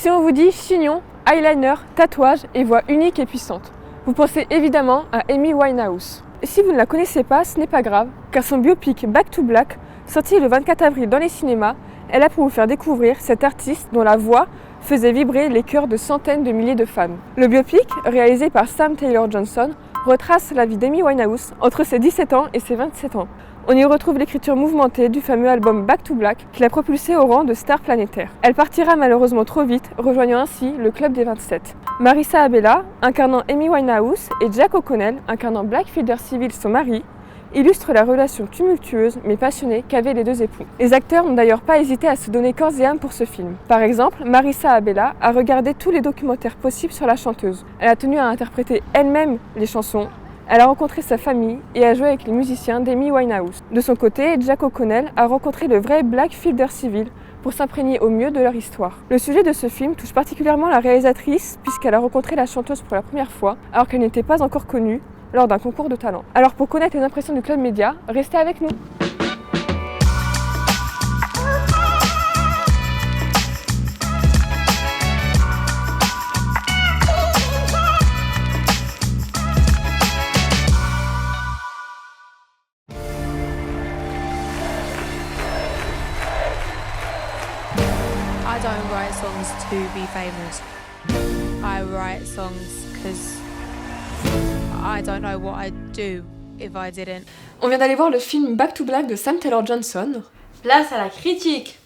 Si on vous dit chignon, eyeliner, tatouage et voix unique et puissante, vous pensez évidemment à Amy Winehouse. Et si vous ne la connaissez pas, ce n'est pas grave, car son biopic Back to Black, sorti le 24 avril dans les cinémas, est là pour vous faire découvrir cette artiste dont la voix faisait vibrer les cœurs de centaines de milliers de fans. Le biopic, réalisé par Sam Taylor Johnson, retrace la vie d'Amy Winehouse entre ses 17 ans et ses 27 ans. On y retrouve l'écriture mouvementée du fameux album Back to Black qui l'a propulsée au rang de star planétaire. Elle partira malheureusement trop vite, rejoignant ainsi le club des 27. Marissa Abela, incarnant Amy Winehouse, et Jack O'Connell, incarnant Black Fielder Civil, son mari, illustrent la relation tumultueuse mais passionnée qu'avaient les deux époux. Les acteurs n'ont d'ailleurs pas hésité à se donner corps et âme pour ce film. Par exemple, Marissa Abela a regardé tous les documentaires possibles sur la chanteuse. Elle a tenu à interpréter elle-même les chansons. Elle a rencontré sa famille et a joué avec les musiciens d'Amy Winehouse. De son côté, Jack O'Connell a rencontré le vrai Black Fielder Civil pour s'imprégner au mieux de leur histoire. Le sujet de ce film touche particulièrement la réalisatrice puisqu'elle a rencontré la chanteuse pour la première fois alors qu'elle n'était pas encore connue lors d'un concours de talent. Alors pour connaître les impressions du Club Média, restez avec nous. I don't write songs to be famous. I write songs because I don't know what I'd do if I didn't. On vient d'aller voir le film Back to Black de Sam Taylor Johnson. Place à la critique.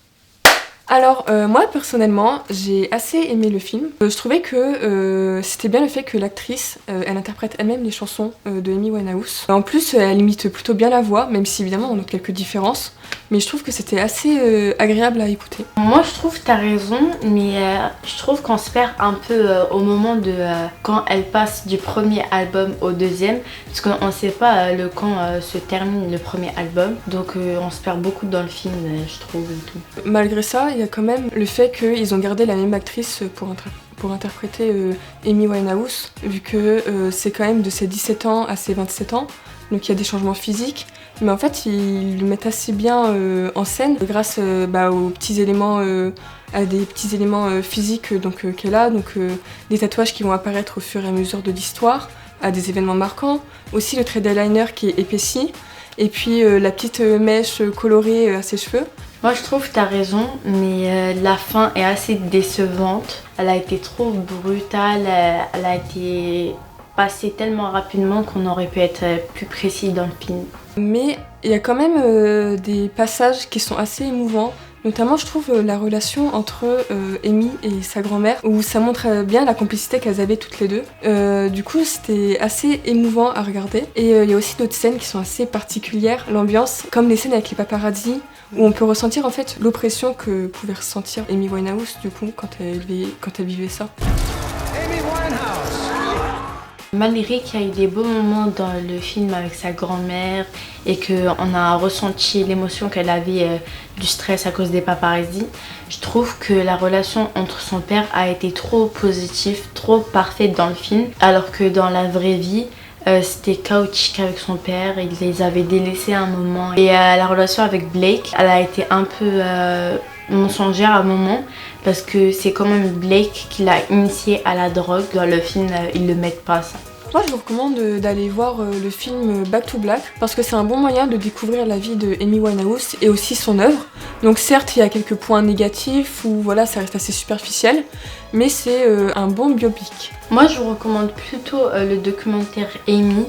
Alors moi personnellement j'ai assez aimé le film. Je trouvais que c'était bien le fait que l'actrice elle interprète elle-même les chansons de Amy Winehouse. En plus elle imite plutôt bien la voix, même si évidemment on a quelques différences. Mais je trouve que c'était assez agréable à écouter. Moi je trouve que t'as raison, mais je trouve qu'on se perd un peu au moment de quand elle passe du premier album au deuxième, parce qu'on ne sait pas quand se termine le premier album, donc on se perd beaucoup dans le film, je trouve. Et tout. Malgré ça, il y a quand même le fait qu'ils ont gardé la même actrice pour interpréter Amy Winehouse, vu que c'est quand même de ses 17 ans à ses 27 ans, donc il y a des changements physiques. Mais en fait, ils le mettent assez bien en scène grâce aux petits éléments, à des petits éléments physiques qu'elle a, des tatouages qui vont apparaître au fur et à mesure de l'histoire, à des événements marquants, aussi le trait d'eyeliner qui est épaissi, et puis la petite mèche colorée à ses cheveux. Moi je trouve que t'as raison, mais la fin est assez décevante. Elle a été trop brutale, elle a été passée tellement rapidement qu'on aurait pu être plus précis dans le film. Mais il y a quand même des passages qui sont assez émouvants, notamment je trouve la relation entre Amy et sa grand-mère, où ça montre bien la complicité qu'elles avaient toutes les deux. Du coup c'était assez émouvant à regarder. Et il y a aussi d'autres scènes qui sont assez particulières, l'ambiance, comme les scènes avec les paparazzis, où on peut ressentir en fait l'oppression que pouvait ressentir Amy Winehouse du coup quand elle vivait ça. Malgré qu'il y a eu des beaux moments dans le film avec sa grand-mère et qu'on a ressenti l'émotion qu'elle avait du stress à cause des paparazzis, je trouve que la relation entre son père a été trop positive, trop parfaite dans le film, alors que dans la vraie vie, c'était chaotique avec son père, il les avait délaissés à un moment. Et la relation avec Blake, elle a été un peu mensongère à un moment, parce que c'est quand même Blake qui l'a initié à la drogue. Dans le film, ils le mettent pas ça. Moi je vous recommande d'aller voir le film Back to Black parce que c'est un bon moyen de découvrir la vie de Amy Winehouse et aussi son œuvre. Donc certes il y a quelques points négatifs où voilà ça reste assez superficiel, mais c'est un bon biopic. Moi je vous recommande plutôt le documentaire Amy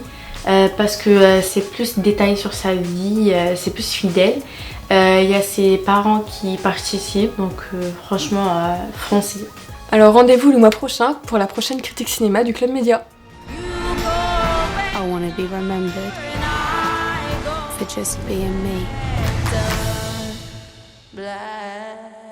parce que c'est plus détaillé sur sa vie, c'est plus fidèle. Il y a ses parents qui participent, donc franchement foncez. Alors rendez-vous le mois prochain pour la prochaine critique cinéma du Club Média. I want to be remembered for just being me. Black.